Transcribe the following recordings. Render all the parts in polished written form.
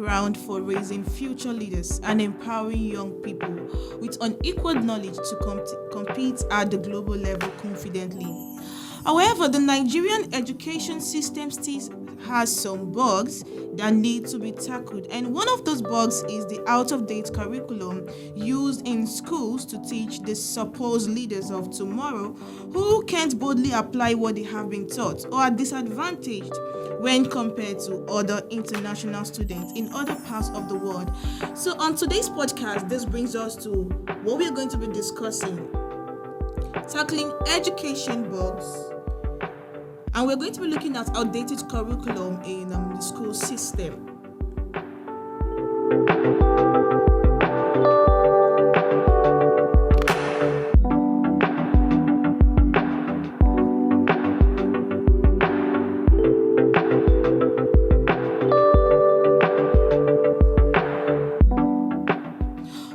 ground for raising future leaders and empowering young people with unequalled knowledge to compete at the global level confidently. However, the Nigerian education system still has some bugs that need to be tackled, and one of those bugs is the out-of-date curriculum used in schools to teach the supposed leaders of tomorrow who can't boldly apply what they have been taught or are disadvantaged when compared to other international students in other parts of the world. So on today's podcast, this brings us to what we're going to be discussing: tackling education bugs. And we're going to be looking at outdated curriculum in the school system.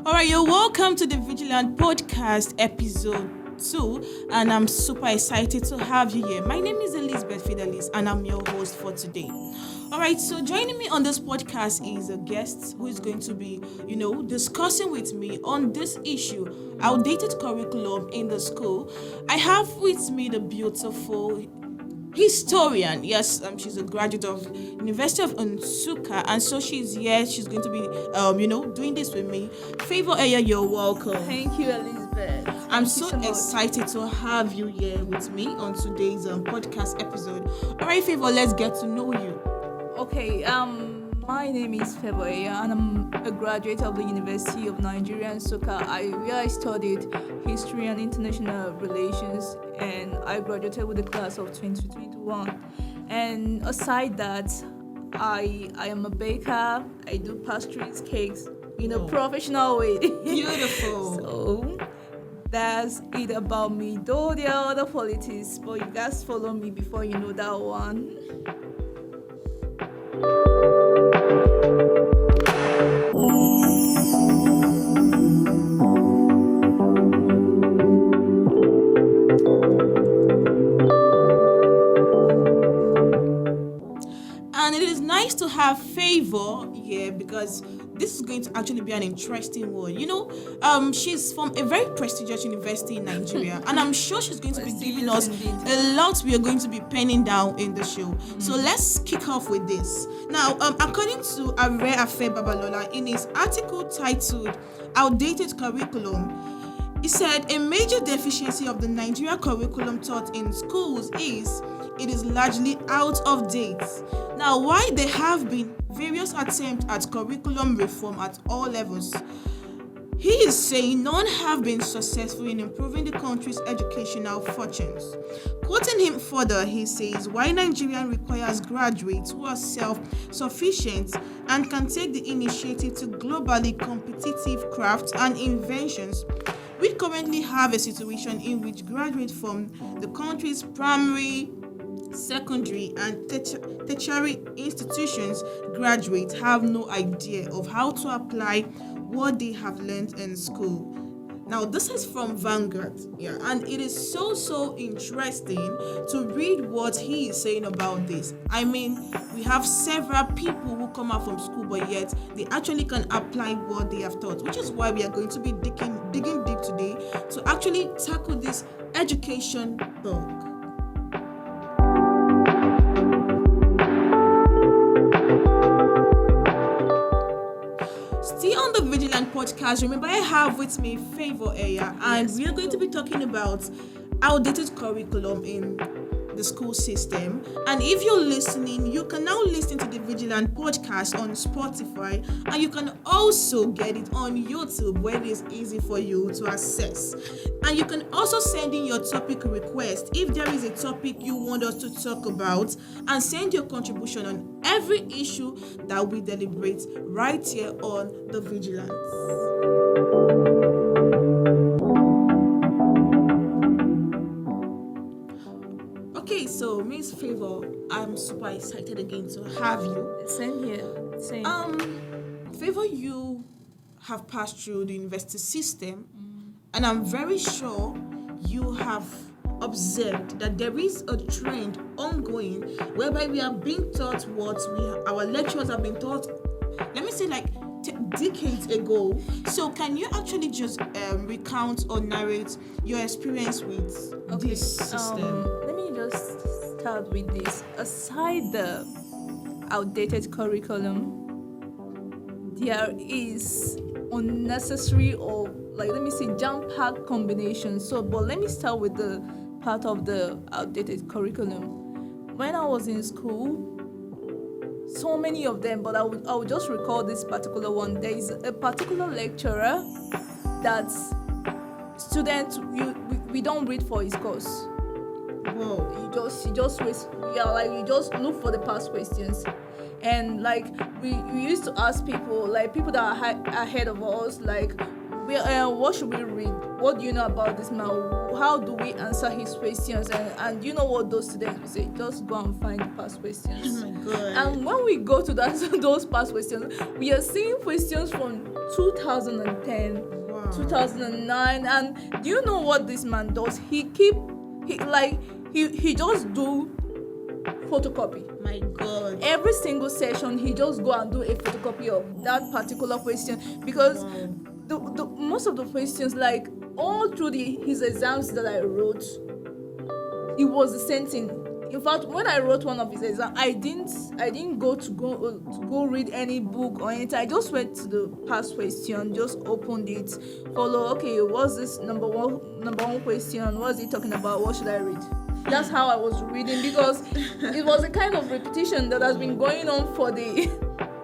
All right, you're welcome to the Veegilant podcast episode 2, and I'm super excited to have you here. My name is Elizabeth Fidelis, and I'm your host for today. All right, so joining me on this podcast is a guest who is going to be, discussing with me on this issue, outdated curriculum in the school. I have with me the beautiful historian. Yes, she's a graduate of University of Nsukka, and so she's here. She's going to be, doing this with me. Favor Eya, you're welcome. Thank you, Elizabeth. I'm so excited to have you here with me on today's podcast episode. All right, Favor, let's get to know you. Okay, my name is Favor Eya, and I'm a graduate of the University of Nigerian Nsukka. Where I studied history and international relations, and I graduated with the class of 2021. And aside that, I am a baker. I do pastries, cakes in a professional way. Beautiful. So that's it about me. Though there are other politics, but you guys follow me before you know that one. And it is nice to have Favor here because this is going to actually be an interesting one. She's from a very prestigious university in Nigeria, and I'm sure she's going to be giving us a lot we are going to be penning down in the show. So let's kick off with this. Now, according to Are Afe Babalola, in his article titled Outdated Curriculum, he said a major deficiency of the Nigeria curriculum taught in schools is it is largely out of date. Now, while there have been various attempts at curriculum reform at all levels, he is saying none have been successful in improving the country's educational fortunes. Quoting him further, he says, while Nigeria requires graduates who are self-sufficient and can take the initiative to globally competitive crafts and inventions, we currently have a situation in which graduates from the country's primary, secondary and tertiary institutions graduates have no idea of how to apply what they have learned in school. Now, this is from Vanguard, and it is so interesting to read what he is saying about this. I mean, we have several people who come out from school, but yet they actually can apply what they have taught, which is why we are going to be digging deep today to actually tackle this education bug. Still on the Veegilant podcast, remember I have with me Favor Eya, and we are going to be talking about outdated curriculum in the school system. And if you're listening, you can now listen to the Veegilant podcast on Spotify, and you can also get it on YouTube, where it is easy for you to access. And you can also send in your topic request if there is a topic you want us to talk about, and send your contribution on every issue that we deliberate right here on the Veegilant. Okay, so Miss Favor, I'm super excited again to have you. Same here. Same. Favor, you have passed through the university system, and I'm very sure you have observed that there is a trend ongoing whereby we are being taught what our lecturers have been taught let me say like decades ago. So can you actually just recount or narrate your experience with this system? Let me just start with this. Aside the outdated curriculum, there is unnecessary or like let me say jam-packed combinations. So, but let me start with the part of the outdated curriculum. When I was in school, so many of them, but I would just recall this particular one. There is a particular lecturer that students we don't read for his course. Whoa. You just waste, yeah, like you just look for the past questions. And like we used to ask people, like people that are ahead of us, like what should we read? What do you know about this man? How do we answer his questions? And you know what those students will say? Just go and find the past questions. Oh my god. And when we go to those past questions, we are seeing questions from 2010, Wow. 2009. And do you know what this man does? He just do photocopy. My god. Every single session, he just go and do a photocopy of that particular question because Wow. the most of the questions, like all through his exams that I wrote, it was the same thing. In fact, when I wrote one of his exams, I didn't go read any book or anything. I just went to the past question, just opened it, follow. Okay, what's this number one question? What's it talking about? What should I read? That's how I was reading because it was a kind of repetition that has been going on for the.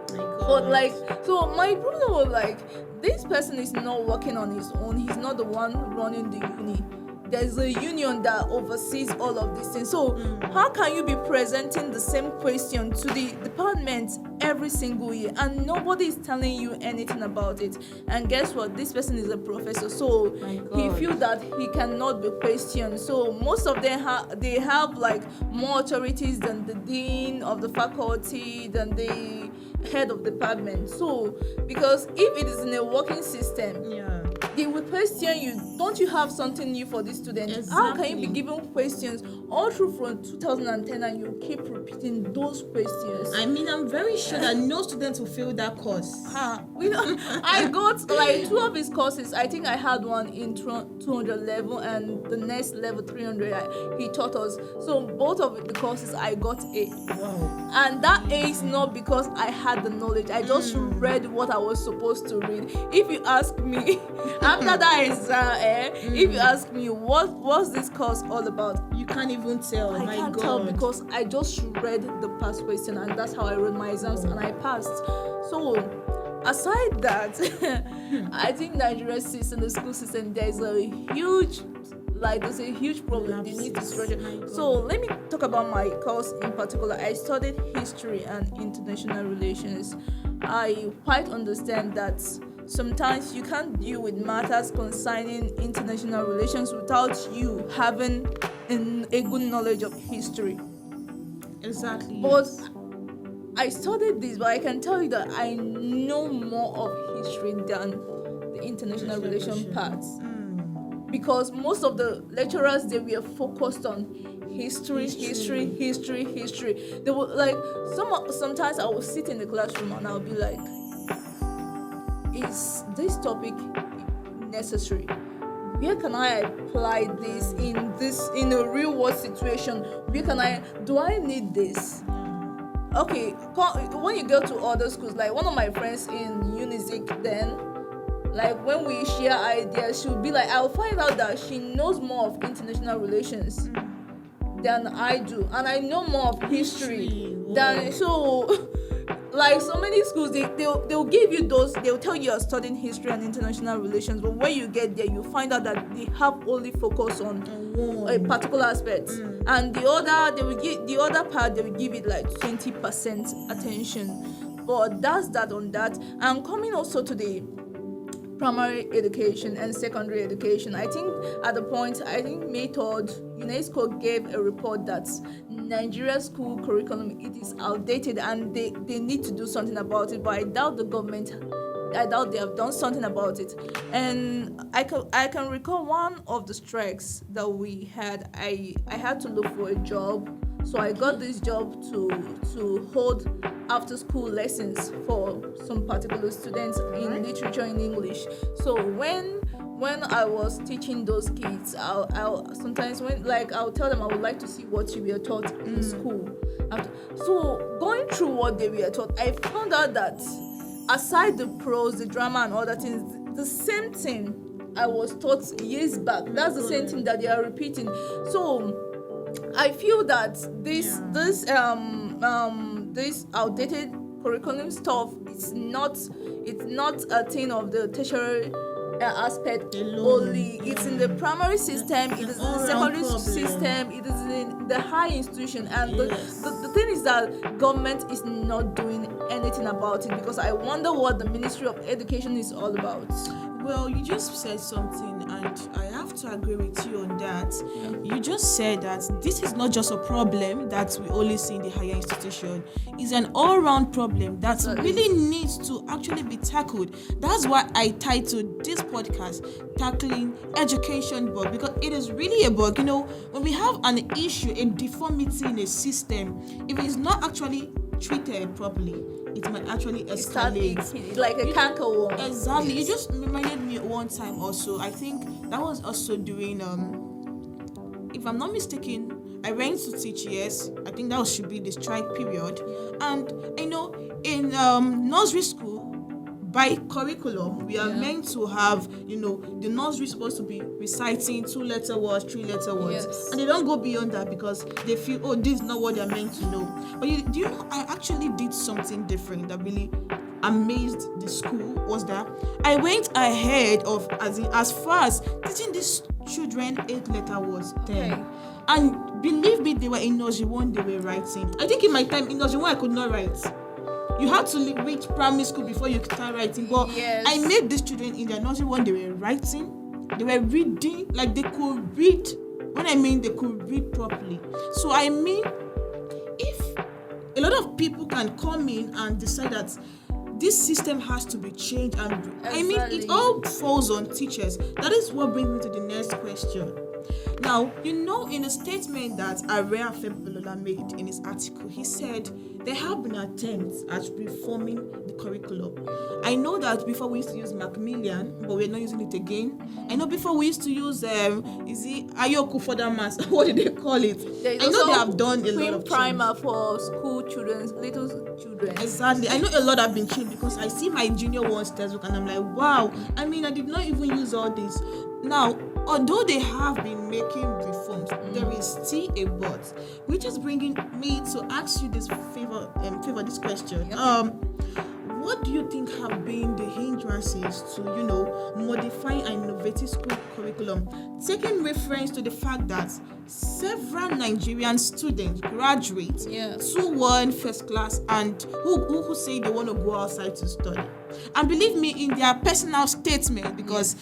My god. But like, so my problem was like, this person is not working on his own. He's not the one running the uni. There's a union that oversees all of these things. So how can you be presenting the same question to the department every single year and nobody is telling you anything about it? And guess what? This person is a professor, so he feels that he cannot be questioned. So most of them they have like more authorities than the dean of the faculty, than the head of department. So because if it is in a working system, Yeah. they will question you. Don't you have something new for this student? How can you be given questions all through from 2010 and you keep repeating those questions? I mean, I'm very sure that no student will fail that course. I got like two of his courses. I think I had one in 200 level and the next level 300 he taught us. So both of the courses I got A. Wow. And that A is not because I had the knowledge. I just read what I was supposed to read. If you ask me after that exam, if you ask me what's this course all about, You can't even tell. I My can't god. tell because I just read the past question and that's how I wrote my exams and I passed. So aside that, I think Nigeria system, the school system, there's a huge problem. They need to structure. So let me talk about my course in particular. I studied history and international relations. I quite understand that sometimes you can't deal with matters concerning international relations without you having a good knowledge of history. Exactly. But I studied this, but I can tell you that I know more of history than the international relation parts. Because most of the lecturers, they were focused on history. They were like, sometimes I will sit in the classroom and I'll be like, is this topic necessary? Where can I apply this in a real world situation? Do I need this? Okay, when you go to other schools, like one of my friends in Unizik then, like when we share ideas, she'll be like, I'll find out that she knows more of international relations than I do, and I know more of history than so. Like so many schools, they'll give you those. They'll tell you you're studying history and international relations, but when you get there, you find out that they have only focus on a particular aspect, and the other part they will give it like 20% attention. But that's that on that. I'm coming also to the primary education and secondary education. I think at the point, May 3rd, UNESCO gave a report that Nigeria school curriculum, it is outdated and they need to do something about it. But I doubt they have done something about it. And I can recall one of the strikes that we had. I had to look for a job So I got this job to hold after school lessons for some particular students in literature and English. So when I was teaching those kids, I'll sometimes I'll tell them I would like to see what you were taught in school. So going through what they were taught, I found out that aside the prose, the drama and other things, the same thing I was taught years back. That's the same thing that they are repeating. So I feel that this outdated curriculum stuff it's not a thing of the tertiary aspect only. It's in the primary system, it is in the secondary system, it is in the high institution, and the thing is that government is not doing anything about it, because I wonder what the Ministry of Education is all about. Well, you just said something, and I have to agree with you on that. You just said that this is not just a problem that we only see in the higher institution. It's an all-round problem that really needs to actually be tackled. That's why I titled this podcast Tackling Education Bug, because it is really a bug. You know, when we have an issue, a deformity in a system, if it is not actually treated properly, it might actually escalate. Like a canker worm. Exactly. Yes. You just reminded me one time also. I think that was also during, if I'm not mistaken, I went to teach, yes. I think that should be the strike period. And, you know, in nursery school, by curriculum, we are meant to have, you know, the nursery is supposed to be reciting 2-letter words, 3-letter words. Yes. And they don't go beyond that because they feel, oh, this is not what they're meant to know. But do you know, I actually did something different that really amazed the school. Was that I went ahead of, as far as teaching these children 8-letter words then. Okay. And believe me, they were in nursery 1, they were writing. I think in my time, in nursery 1, I could not write. You had to reach primary school before you start writing. But I made these children in their nursery 1, they were writing, they were reading, like they could read. When I mean they could read properly. So I mean, if a lot of people can come in and decide that this system has to be changed, and I mean, it all falls on teachers. That is what brings me to the next question. Now, you know, in a statement that Area Febolola made in his article, he said there have been attempts at reforming the curriculum. I know that before we used to use Macmillan, but we're not using it again. I know before we used to use is it Ayoku for the mass? What did they call it? I know they have done a lot of primer for school children, little children. Exactly. I know a lot have been changed because I see my junior one's textbook and I'm like, wow. I mean, I did not even use all this. Now, although they have been making reforms, there is still a but, which is bringing me to ask you this favor this question. What do you think have been the hindrances to, you know, modifying an innovative school curriculum, taking reference to the fact that several Nigerian students graduate 2-1 first class and who say they want to go outside to study? And believe me, in their personal statement, because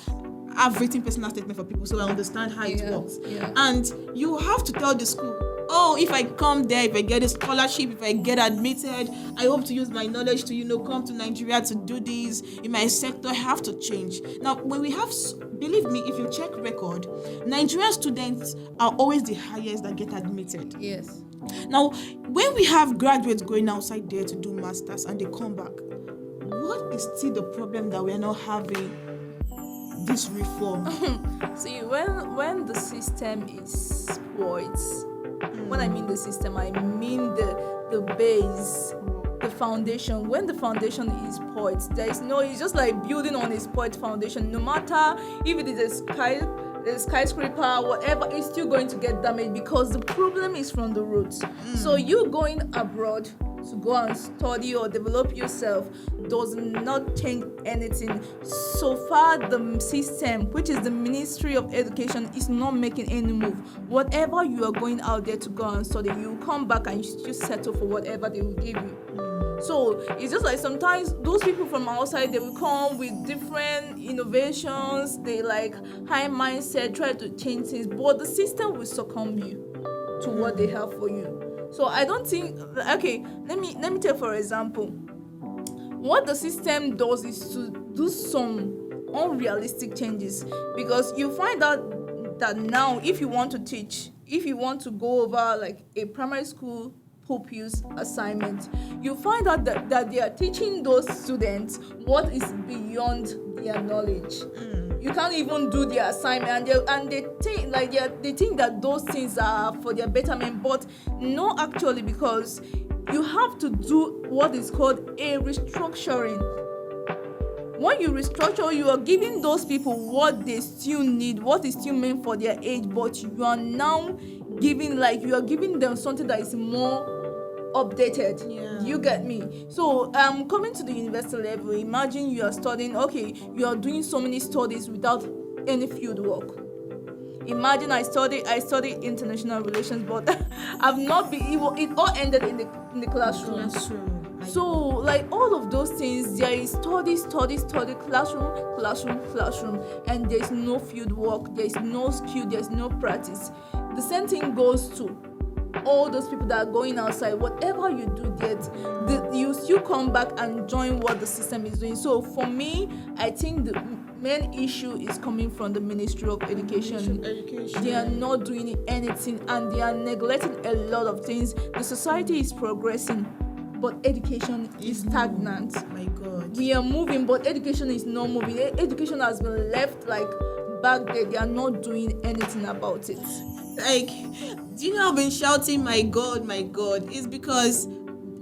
I've written personal statement for people, so I understand how it works. And you have to tell the school, oh, if I come there, if I get a scholarship, if I get admitted, I hope to use my knowledge to, you know, come to Nigeria to do this. In my sector, I have to change. Now, when we have, believe me, if you check record, Nigerian students are always the highest that get admitted. Yes. Now, when we have graduates going outside there to do masters and they come back, what is still the problem that we are not having this reform? See, when the system is spoiled, when I mean the system, I mean the base, the foundation. When the foundation is spoiled, it's just like building on a spoiled foundation. No matter if it is a skyscraper, whatever, it's still going to get damaged because the problem is from the roots. So you going abroad to go and study or develop yourself does not change anything. So far, the system, which is the Ministry of Education, is not making any move. Whatever you are going out there to go and study, you come back and you just settle for whatever they will give you. So it's just like sometimes those people from outside, they will come with different innovations, they like high mindset, try to change things, but the system will succumb you to what they have for you. So I don't think, okay, let me take for example, what the system does is to do some unrealistic changes, because you find out that now if you want to teach if you want to go over like a primary school pupils assignment, you find out that they are teaching those students what is beyond their knowledge. You can't even do their assignment, and they think like they think that those things are for their betterment, but no, actually, because you have to do what is called a restructuring. When you restructure, you are giving those people what they still need, what is still meant for their age, but you are now giving them something that is more updated. You get me? So coming to the university level, imagine you are studying, you are doing so many studies without any field work. Imagine I studied international relations, but I've not been able. It all ended in the classroom. So like all of those things, there is study, classroom, and there's no field work, there's no skill, there's no practice. The same thing goes to all those people that are going outside. Whatever you do there, you still come back and join what the system is doing. So for me, I think the main issue is coming from the Ministry of Education. They are not doing anything, and they are neglecting a lot of things. The society is progressing, but education is stagnant. My God. We are moving, but education is not moving. Education has been left like back there. They are not doing anything about it. Like, do you know I've been shouting, my God, it's because,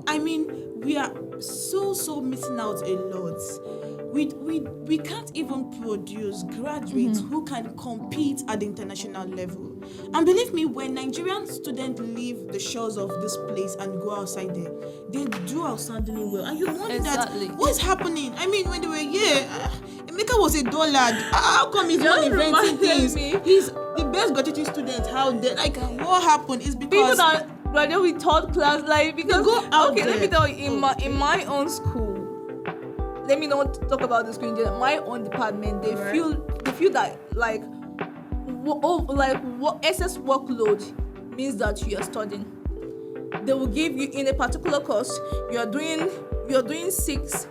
I mean, we are so missing out a lot. We can't even produce graduates who can compete at the international level. And believe me, when Nigerian students leave the shores of this place and go outside there, they do outstandingly well. And you wonder that what's happening? I mean, when they were here, Emeka was $1. How come he's not inventing things? He's the best graduating student. How did what happened is because people that graduate with third class, like, because go out okay, there. let me tell you, in my own school, let me not talk about the school in general. My own department, they feel that what excess workload means that you are studying. They will give you in a particular course, you are doing 6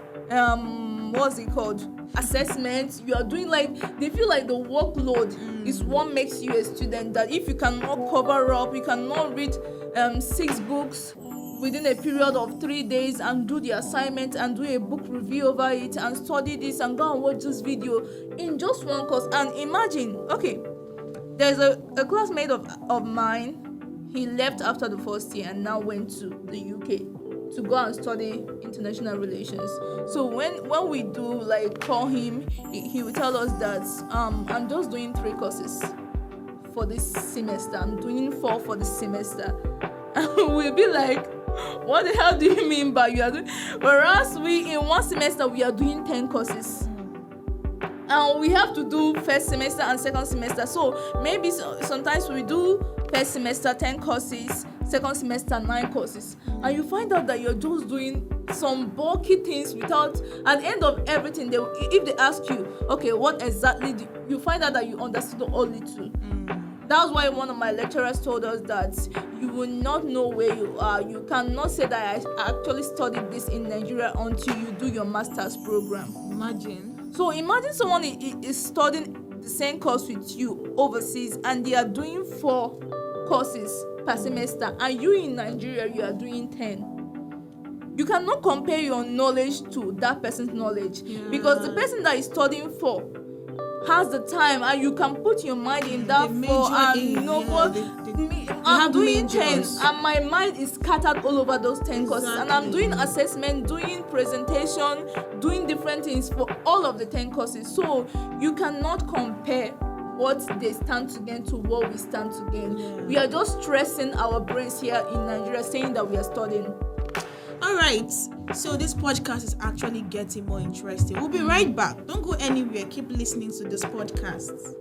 what's it called, assessments. You are doing they feel like the workload is what makes you a student, that if you cannot cover up, you cannot read 6 books within a period of 3 days and do the assignment and do a book review over it and study this and go and watch this video in just one course. And imagine, there's a classmate of mine. He left after the first year and now went to the UK to go and study international relations. So when we do call him, he will tell us that I'm just doing 3 courses for this semester. I'm doing 4 for this semester. And we'll be like, what the hell do you mean by you are doing? Whereas we in one semester we are doing 10 courses. And we have to do first semester and second semester. So maybe sometimes we do first semester 10 courses, second semester 9 courses. And you find out that you're just doing some bulky things without, at the end of everything, if they ask you, what exactly you find out that you understood only 2. That's why one of my lecturers told us that you will not know where you are. You cannot say that I actually studied this in Nigeria until you do your master's program. imagine. So imagine someone is studying the same course with you overseas and they are doing 4 courses per semester, and you in Nigeria, you are doing 10. You cannot compare your knowledge to that person's knowledge, because the person that is studying 4 has the time, and you can put your mind in that 4 and I'm doing 10 and my mind is scattered all over those 10 courses, and I'm doing assessment, doing presentation, doing different things for all of the 10 courses. So you cannot compare what they stand to gain to what we stand to gain. We are just stressing our brains here in Nigeria, saying that we are studying. All right, so this podcast is actually getting more interesting. We'll be right back. Don't go anywhere. Keep listening to this podcast.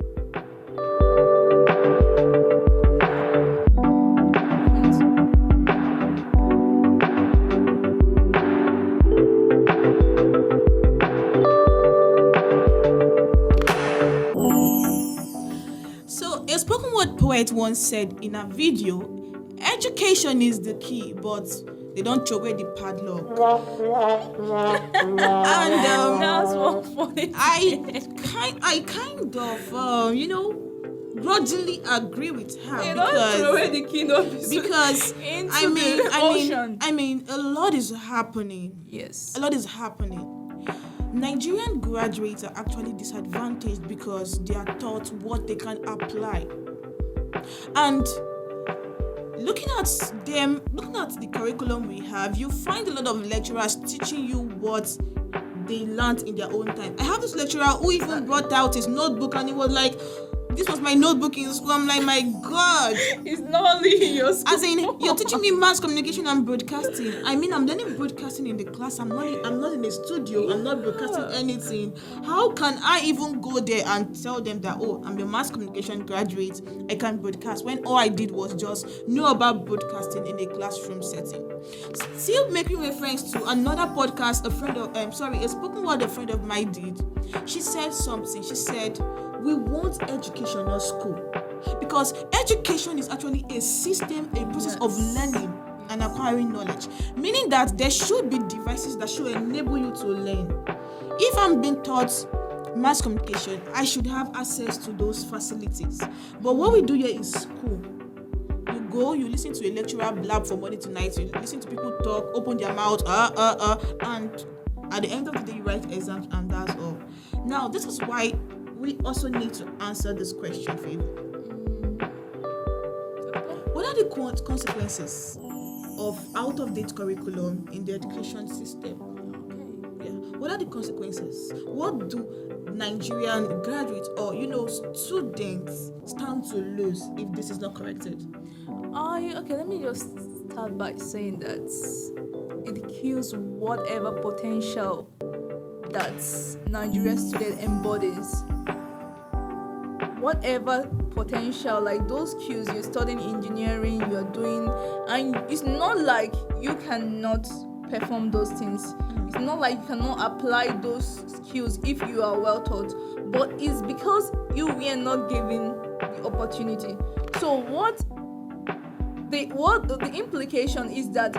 So, a spoken word poet once said in a video, education is the key, but they don't throw away the padlock. And That's one funny. I kind of, grudgingly agree with her You don't throw away because the kingdom because into I the ocean. mean, a lot is happening. Yes. A lot is happening. Nigerian graduates are actually disadvantaged because they are taught what they can apply. And looking at the curriculum we have, you find a lot of lecturers teaching you what they learned in their own time. I have this lecturer who even brought out his notebook and he was like, this was my notebook in school. I'm like, my God. It's not only in your school. As in, you're teaching me mass communication and broadcasting. I mean, I'm learning broadcasting in the class. I'm not in a studio. I'm not broadcasting anything. How can I even go there and tell them that, oh, I'm a mass communication graduate, I can broadcast, when all I did was just know about broadcasting in a classroom setting? Still making reference to another podcast, a spoken word a friend of mine did. She said something. She said, we want education, not school. Because education is actually a system, a process of learning and acquiring knowledge. Meaning that there should be devices that should enable you to learn. If I'm being taught mass communication, I should have access to those facilities. But what we do here is school. You go, you listen to a lecturer blab from morning to night, you listen to people talk, open their mouth, and at the end of the day, you write exams and that's all. Now, this is why we also need to answer this question for you. What are the consequences of out-of-date curriculum in the education system? Yeah. What are the consequences? What do Nigerian graduates or students stand to lose if this is not corrected? Let me just start by saying that it kills whatever potential that Nigerian student embodies. Whatever potential, like those skills, you're studying engineering, you're doing, and it's not like you cannot perform those things. It's not like you cannot apply those skills if you are well taught, but it's because you were not given the opportunity. So the implication is that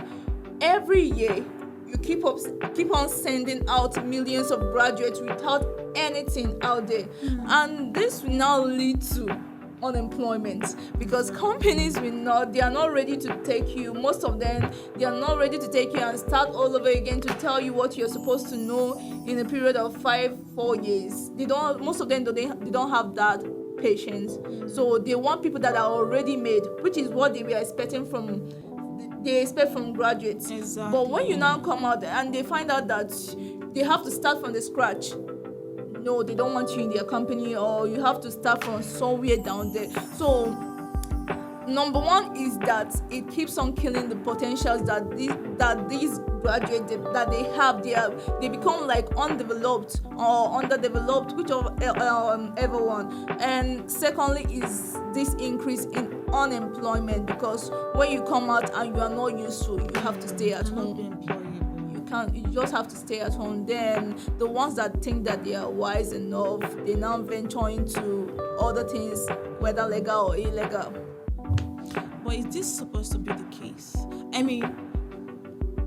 every year you keep on sending out millions of graduates without anything out there, and this will now lead to unemployment because companies they are not ready to take you. Most of them, they are not ready to take you and start all over again to tell you what you're supposed to know in a period of 4 years. Most of them they don't have that patience. So they want people that are already made, which is what they were expecting from graduates. Exactly. But when you now come out and they find out that they have to start from the scratch, no, they don't want you in their company, or you have to start from somewhere down there. So number one is that it keeps on killing the potentials that these graduates that they have. They become like undeveloped or underdeveloped, whichever one. And secondly is this increase in unemployment, because when you come out and you are not useful, you have to stay at home. You just have to stay at home. Then the ones that think that they are wise enough, they now venture into other things, whether legal or illegal. But is this supposed to be the case? I mean,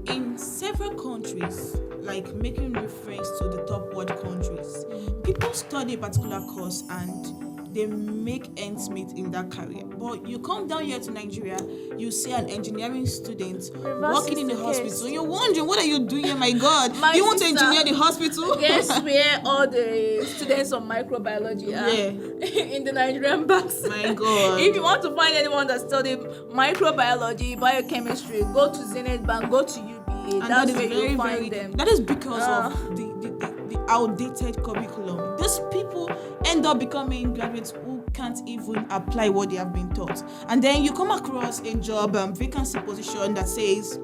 in several countries, like making reference to the top world countries, people study a particular course and they make ends meet in that career. But you come down here to Nigeria, you see an engineering student working in the hospital. You're wondering, what are you doing here, my God? You want to engineer the hospital? Guess where all the students of microbiology are? Yeah. In the Nigerian banks. My God. If you want to find anyone that studied microbiology, biochemistry, go to Zenith Bank, go to UBA. And that's where you'll find them. That is because of the outdated curriculum. These people end up becoming graduates who can't even apply what they have been taught. And then you come across a job vacancy position that says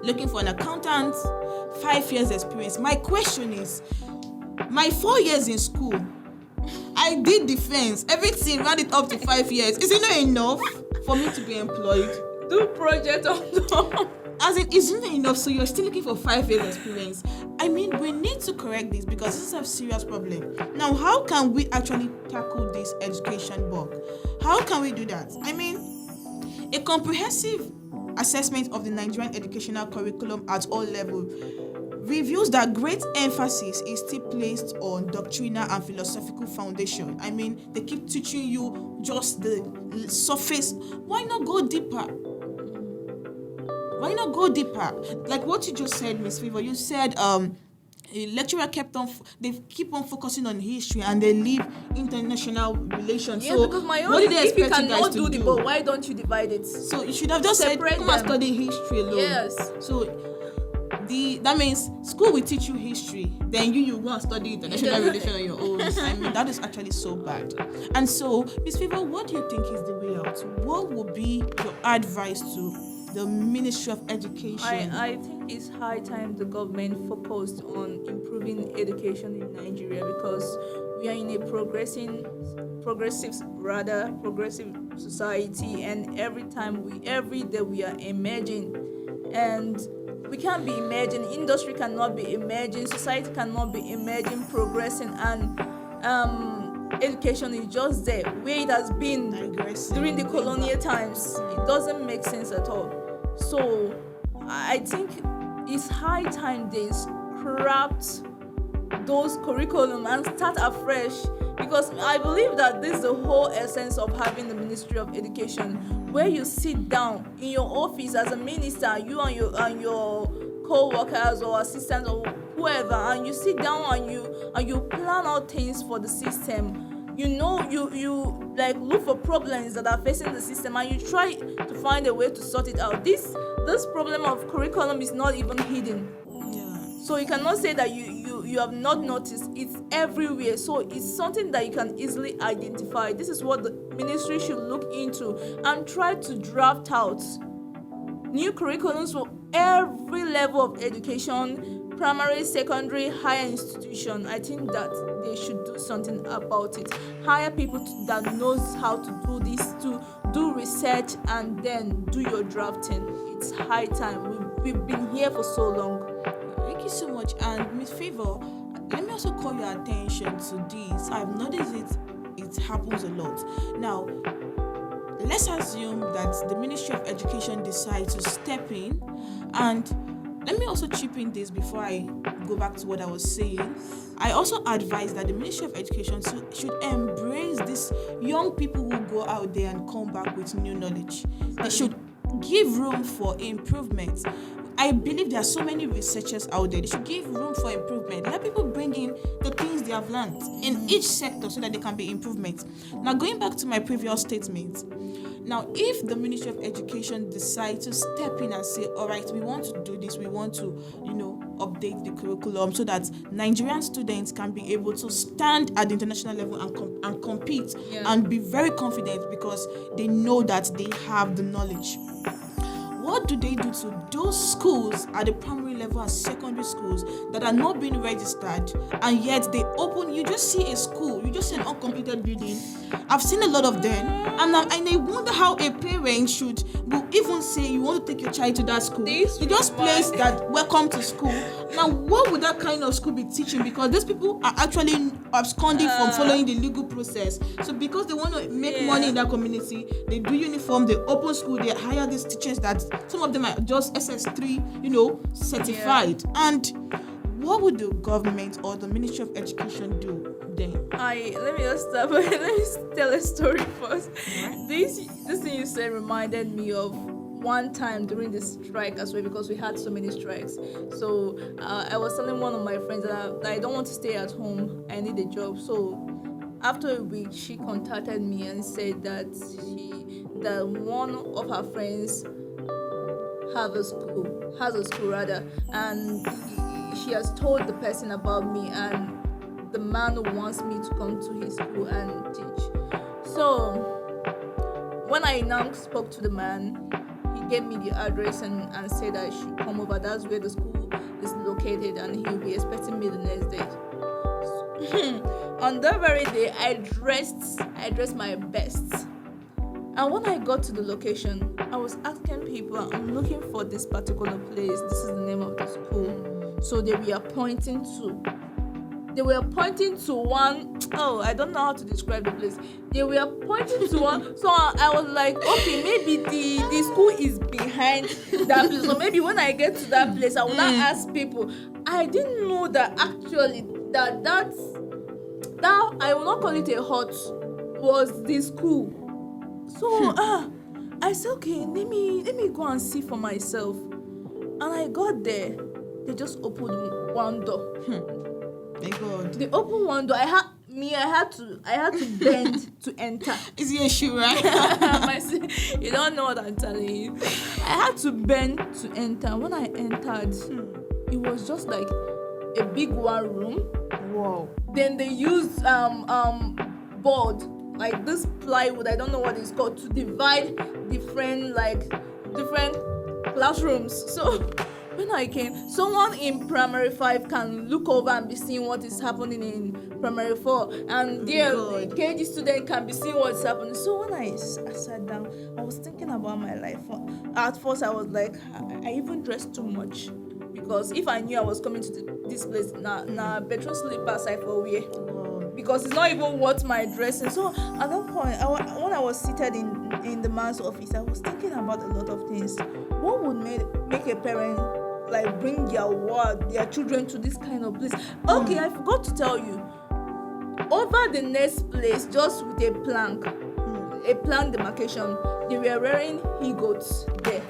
looking for an accountant, 5 years experience. My question is, my 4 years in school, I did defense, everything, round it up to 5 years. Is it not enough for me to be employed? Do project on top. As in, isn't it enough? So you're still looking for 5 years experience. I mean, we need to correct this because this is a serious problem. Now, how can we actually tackle this education bug? How can we do that? I mean, a comprehensive assessment of the Nigerian educational curriculum at all levels reveals that great emphasis is still placed on doctrinal and philosophical foundation. I mean, they keep teaching you just the surface. Why not go deeper? Why not go deeper? Like what you just said, Miss Favor. You said a lecturer they keep on focusing on history and they leave international relations. Yeah, so because my own what did they if you expect you guys cannot to do the both, why don't you divide it? So you should have just Separate said, come and them. study history alone. Yes. So that means school will teach you history, then you go and study international relations on your own. I mean, that is actually so bad. And so, Miss Favor, what do you think is the way out? What would be your advice to the Ministry of Education? I think it's high time the government focused on improving education in Nigeria, because we are in a progressive society, and every day we are emerging, and we can't be emerging. Industry cannot be emerging. Society cannot be emerging, progressing, and education is just there where it has been during the colonial times. It doesn't make sense at all. So I think it's high time they scrapped those curriculum and start afresh, because I believe that this is the whole essence of having the Ministry of Education, where you sit down in your office as a minister, you and your co-workers or assistants or whoever, and you sit down and you plan out things for the system. You like look for problems that are facing the system and you try to find a way to sort it out. This problem of curriculum is not even hidden. Yeah. So you cannot say that you have not noticed. It's everywhere. So it's something that you can easily identify. This is what the ministry should look into and try to draft out new curriculums for every level of education, primary, secondary, higher institution. I think that they should do something about it. Hire people that knows how to do this, to do research and then do your drafting. It's high time. We've been here for so long. Thank you so much. And Miss Favor, let me also call your attention to this. I've noticed it happens a lot. Now, let's assume that the Ministry of Education decides to step in, and let me also chip in this before I go back to what I was saying. I also advise that the Ministry of Education should embrace these young people who go out there and come back with new knowledge. They should give room for improvement. I believe there are so many researchers out there. They should give room for improvement. Let people bring in the things they have learned in each sector so that there can be improvement. Now, going back to my previous statement, now, if the Ministry of Education decides to step in and say, all right, we want to do this, we want to, update the curriculum so that Nigerian students can be able to stand at the international level and compete and be very confident because they know that they have the knowledge. What do they do to those schools at the primary level and secondary schools that are not being registered, and yet they open? You just see a school, you just see an uncompleted building. I've seen a lot of them, and I wonder how a parent will even say you want to take your child to that school. They just place that welcome to school. Now, what would that kind of school be teaching? Because these people are actually absconding from following the legal process. So because they want to make money in that community, they do uniform, they open school, they hire these teachers that some of them are just SS3, certified. And what would the government or the Ministry of Education do then? Let me just start. Let me tell a story first. This thing you said reminded me of one time during the strike as well, because we had so many strikes. So I was telling one of my friends that I don't want to stay at home. I need a job. So after a week, she contacted me and said that one of her friends has a school rather, and she has told the person about me and the man who wants me to come to his school and teach. So when I now spoke to the man, he gave me the address and said I should come over. That's where the school is located, and he'll be expecting me the next day. On that very day, I dressed my best. And when I got to the location, I was asking people, I'm looking for this particular place. This is the name of the school. So they were pointing to. They were pointing to one. Oh, I don't know how to describe the place. They were pointing to one. So I was like, okay, maybe the school is behind that place. So maybe when I get to that place, I will not ask people. I didn't know that actually that I will not call it a hut was the school. So I said, okay, let me go and see for myself. And I got there. They just opened one door. My God. They opened one door. I had to bend to enter. Is it a shoe, right? You don't know what I'm telling you. I had to bend to enter. When I entered, it was just like a big one room. Wow. Then they used board, like this plywood, I don't know what it's called, to divide different classrooms. So when I came, someone in primary 5 can look over and be seeing what is happening in primary 4, and the KG student can be seeing what's happening. So when I sat down, I was thinking about my life. At first I was like, I even dressed too much, because if I knew I was coming to this place, bedroom slippers I for wear, because it's not even worth my dressing. So at that point, when I was seated in the man's office, I was thinking about a lot of things. What would make a parent like bring their children to this kind of place? Okay, I forgot to tell you. Over the next place, just with a plank demarcation, they were wearing he-goats there.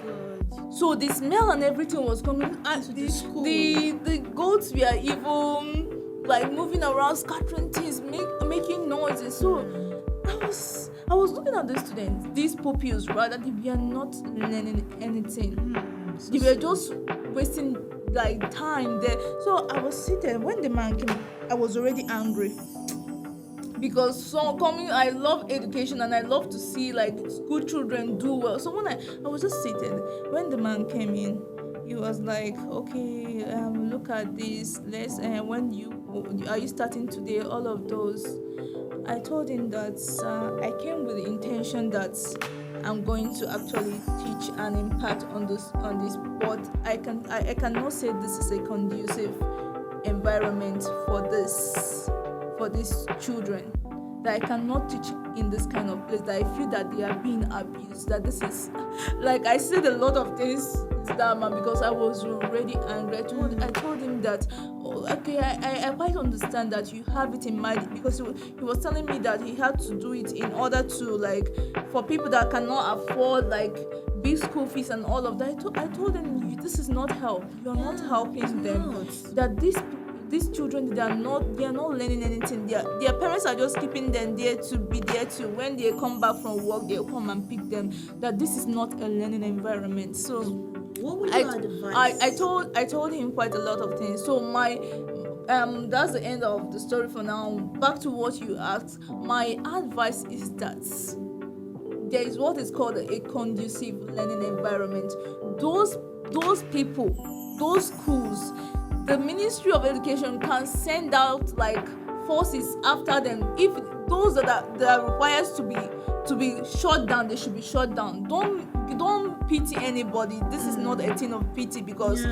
So the smell and everything was coming to the school. The goats were even like moving around, scattering things, making noises. So I was looking at the students, these pupils, rather, they were not learning anything. They were just wasting like time there. So I was seated. When the man came, I was already angry, because I love education and I love to see like school children do well. So when I was just seated, when the man came in, he was like, okay, look at this. Let's are you starting today? All of those. I told him that I came with the intention that I'm going to actually teach and impact on this, but I cannot say this is a conducive environment for these children. That I cannot teach in this kind of place. That I feel that they are being abused. That this is like, I said a lot of things to that man because I was already angry. I told him that, okay, I quite understand that you have it in mind, because he was telling me that he had to do it in order to, like, for people that cannot afford like big school fees and all of that. I told him, this is not help. You're not helping them. That these children, they are not learning anything. Their parents are just keeping them there to be there to, when they come back from work, they'll come and pick them. That this is not a learning environment. So what would you advise? I told him quite a lot of things. So my that's the end of the story for now. Back to what you asked. My advice is that there is what is called a conducive learning environment. Those people, those schools, the Ministry of Education can send out like forces after them. If those that are required to be shut down, they should be shut down. Don't pity anybody. This is not a thing of pity, because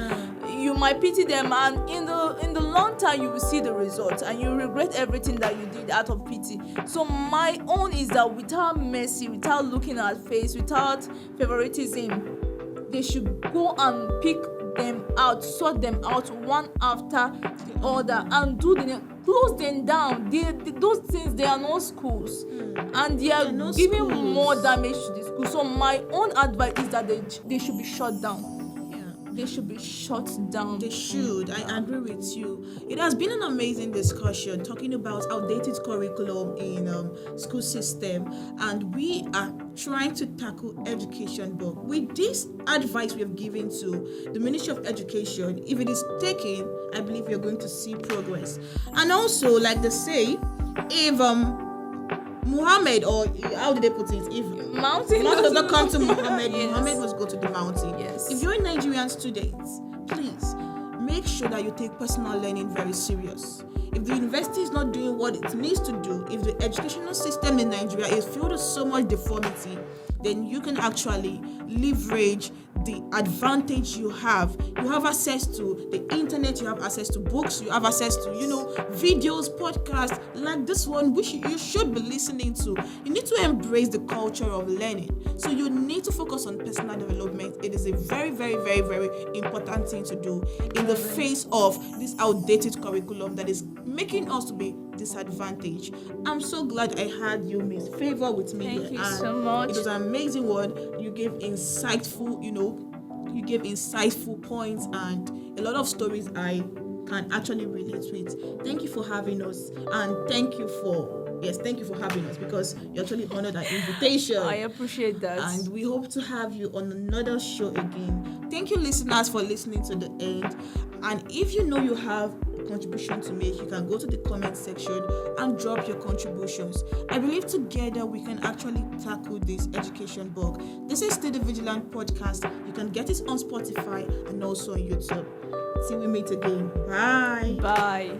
you might pity them, and in the long term you will see the results and you regret everything that you did out of pity. So my own is that without mercy, without looking at face, without favoritism, they should go and pick them out, sort them out one after the other, and close them down. Those things, they are not schools, and they are giving more damage to the school. So my own advice is that they should be shut down. They should be shut down. They should. I agree with you. It has been an amazing discussion talking about outdated curriculum in school system, and we are trying to tackle education. But with this advice we have given to the Ministry of Education, if it is taken, I believe we are going to see progress. And also, like they say, if Muhammad, or how did they put it? If mountain does not come to Muhammad, Yes. Muhammad must go to the mountain. Yes. If you're a Nigerian student, please make sure that you take personal learning very serious. If the university is not doing what it needs to do, if the educational system in Nigeria is filled with so much deformity, then you can actually leverage the advantage you have. You have access to the internet, you have access to books, you have access to, videos, podcasts like this one, which you should be listening to. You need to embrace the culture of learning. So you need to focus on personal development. It is a very, very, very, very important thing to do in the face of this outdated curriculum that is making us to be disadvantaged. I'm so glad I had you, Miss Favor, with me. Thank you so much. It was an amazing one. You gave insightful, points and a lot of stories I can actually relate with. Thank you for having us, and thank you for having us, because you actually honored our invitation. I appreciate that. And we hope to have you on another show again. Thank you, listeners, for listening to the end. And if you know you have a contribution to make, you can go to the comment section and drop your contributions. I believe together we can actually tackle this education bug. This is still the Veegilant podcast. You can get it on Spotify and also on YouTube. Till we meet again. Bye. Bye.